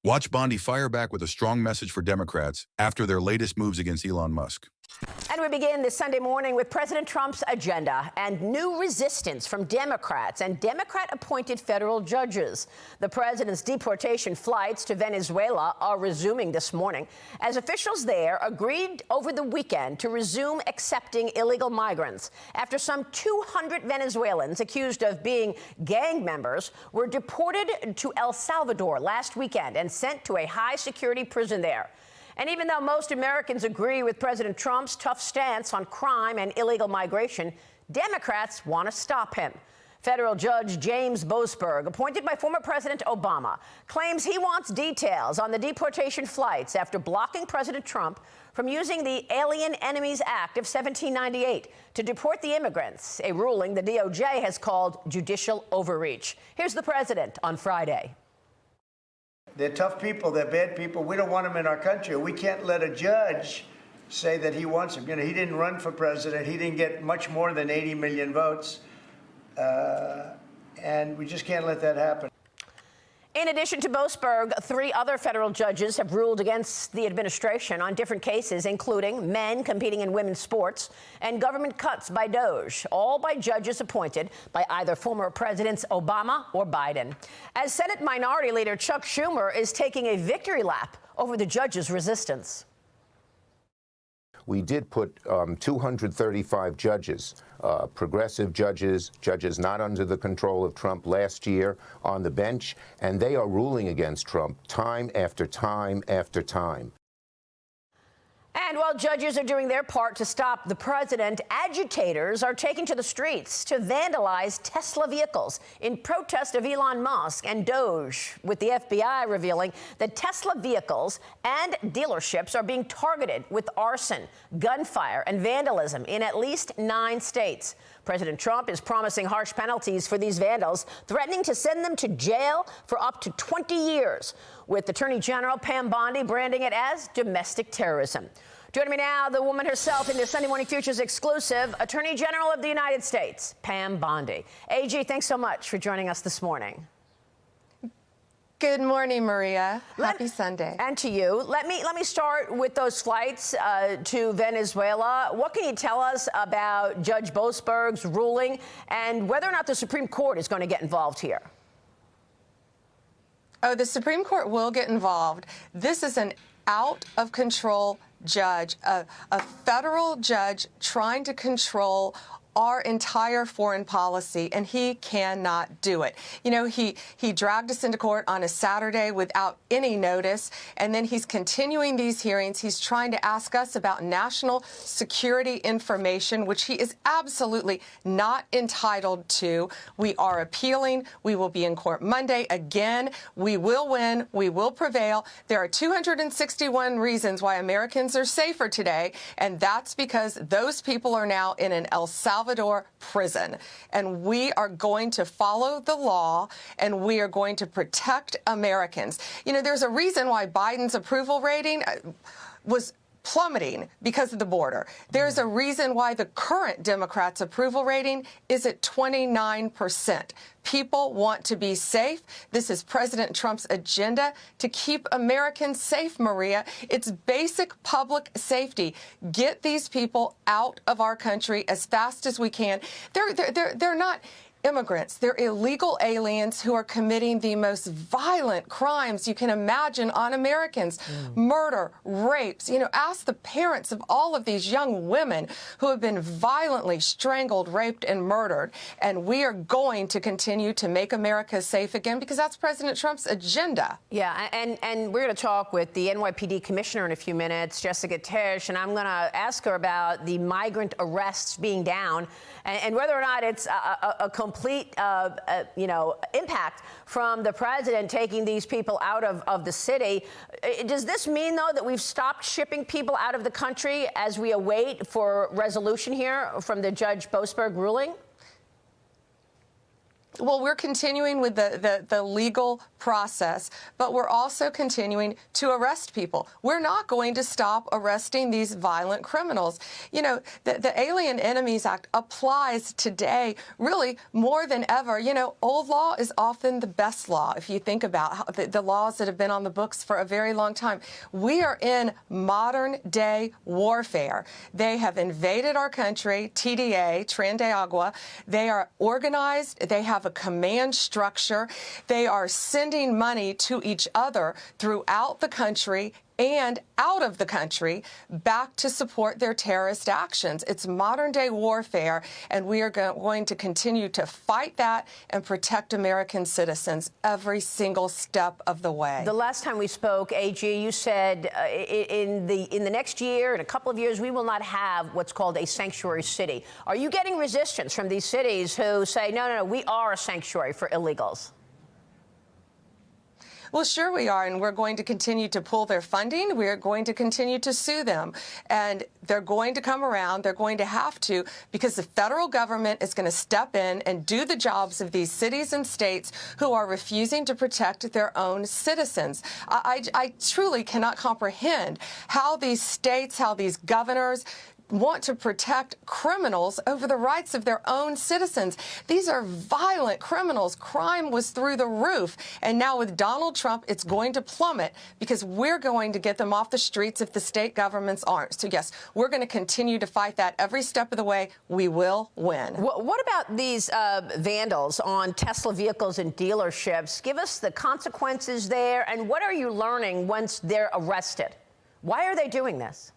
Watch Bondi fire back with a strong message for Democrats after their latest moves against Elon Musk. And we begin this Sunday morning with President Trump's agenda and new resistance from Democrats and Democrat-appointed federal judges. The president's deportation flights to Venezuela are resuming this morning as officials there agreed over the weekend to resume accepting illegal migrants after some 200 Venezuelans accused of being gang members were deported to El Salvador last weekend and sent to a high-security prison there. And even though most Americans agree with President Trump's tough stance on crime and illegal migration, Democrats want to stop him. Federal Judge James Boasberg, appointed by former President Obama, claims he wants details on the deportation flights after blocking President Trump from using the Alien Enemies Act of 1798 to deport the immigrants, a ruling the DOJ has called judicial overreach. Here's the president on Friday. They're tough people. They're bad people. We don't want them in our country. We can't let a judge say that he wants them. You know, he didn't run for president. He didn't get much more than 80 million votes. And we just can't let that happen. In addition to Boasberg, 3 other federal judges have ruled against the administration on different cases, including men competing in women's sports and government cuts by DOJ, all by judges appointed by either former Presidents Obama or Biden. As Senate Minority Leader Chuck Schumer is taking a victory lap over the judges' resistance. We did put 235 judges, progressive judges, judges not under the control of Trump last year on the bench, and they are ruling against Trump time after time after time. And while judges are doing their part to stop the president, agitators are taking to the streets to vandalize Tesla vehicles in protest of Elon Musk and DOJ, with the FBI revealing that Tesla vehicles and dealerships are being targeted with arson, gunfire, and vandalism in at least 9 states. President Trump is promising harsh penalties for these vandals, threatening to send them to jail for up to 20 years, with Attorney General Pam Bondi branding it as domestic terrorism. Joining me now, the woman herself in the Sunday Morning Futures exclusive, Attorney General of the United States, Pam Bondi. AG, thanks so much for joining us this morning. Good morning, Maria. Happy Sunday. And to you. Let me start with those flights to Venezuela. What can you tell us about Judge Boasberg's ruling and whether or not the Supreme Court is going to get involved here? Oh, the Supreme Court will get involved. This is an out-of-control judge, a federal judge trying to control our entire foreign policy, and he cannot do it. You know, he dragged us into court on a Saturday without any notice, and then he's continuing these hearings. He's trying to ask us about national security information, which he is absolutely not entitled to. We are appealing. We will be in court Monday again. We will win. We will prevail. There are 261 reasons why Americans are safer today, and that's because those people are now in an El Salvador prison. And we are going to follow the law, and we are going to protect Americans. You know, there's a reason why Biden's approval rating was plummeting because of the border. There's a reason why the current Democrats' approval rating is at 29%. People want to be safe. This is President Trump's agenda to keep Americans safe, Maria. It's basic public safety. Get these people out of our country as fast as we can. They're not immigrants. They're illegal aliens who are committing the most violent crimes you can imagine on Americans. Murder, rapes. You know, ask the parents of all of these young women who have been violently strangled, raped, and murdered. And we are going to continue to make America safe again because that's President Trump's agenda. Yeah, and we're going to talk with the NYPD commissioner in a few minutes, Jessica Tisch, and I'm going to ask her about the migrant arrests being down and whether or not it's a complete, impact from the president taking these people out of the city. Does this mean, though, that we've stopped shipping people out of the country as we await for resolution here from the Judge Boasberg ruling? Well, we're continuing with the legal process, but we're also continuing to arrest people. We're not going to stop arresting these violent criminals. You know, the Alien Enemies Act applies today really more than ever. You know, old law is often the best law if you think about how the laws that have been on the books for a very long time. We are in modern day warfare. They have invaded our country, TDA, Tren de Agua. They are organized. They have a command structure. They are sending money to each other throughout the country and out of the country back to support their terrorist actions. It's modern-day warfare, and we are going to continue to fight that and protect American citizens every single step of the way. The last time we spoke, AG, you said in the next year, in a couple of years, we will not have what's called a sanctuary city. Are you getting resistance from these cities who say, no, we are a sanctuary for illegals? Well, sure we are, and we're going to continue to pull their funding. We're going to continue to sue them, and they're going to come around. They're going to have to, because the federal government is going to step in and do the jobs of these cities and states who are refusing to protect their own citizens. I truly cannot comprehend how these states, how these governors want to protect criminals over the rights of their own citizens. These are violent criminals. Crime was through the roof. And now with Donald Trump, it's going to plummet because we're going to get them off the streets if the state governments aren't. So, yes, we're going to continue to fight that every step of the way. We will win. What about these vandals on Tesla vehicles and dealerships? Give us the consequences there. And what are you learning once they're arrested? Why are they doing this?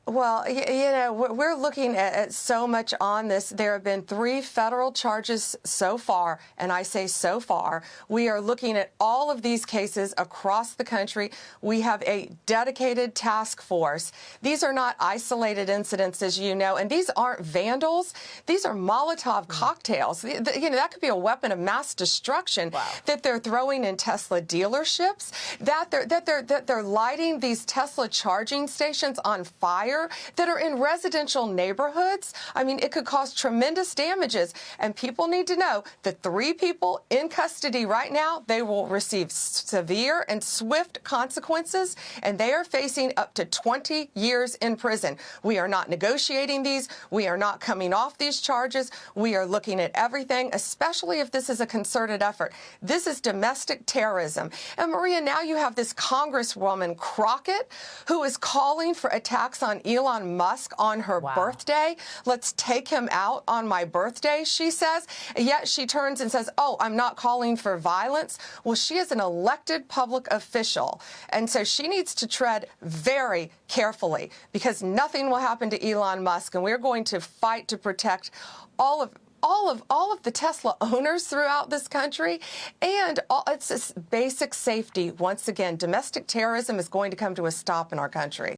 Well, you know, we're looking at so much on this. There have been 3 federal charges so far, and I say so far. We are looking at all of these cases across the country. We have a dedicated task force. These are not isolated incidents, as you know, and these aren't vandals. These are Molotov cocktails. You know, that could be a weapon of mass destruction that they're throwing in Tesla dealerships, that they're lighting these Tesla charging stations on fire that are in residential neighborhoods. I mean, it could cause tremendous damages. And people need to know that 3 people in custody right now, they will receive severe and swift consequences, and they are facing up to 20 years in prison. We are not negotiating these. We are not coming off these charges. We are looking at everything, especially if this is a concerted effort. This is domestic terrorism. And Maria, now you have this Congresswoman Crockett who is calling for attacks on Elon Musk on her birthday. Let's take him out on my birthday, she says. Yet she turns and says, oh, I'm not calling for violence. Well, she is an elected public official. And so she needs to tread very carefully because nothing will happen to Elon Musk. And we're going to fight to protect all of the Tesla owners throughout this country, and it's this basic safety. Once again, domestic terrorism is going to come to a stop in our country.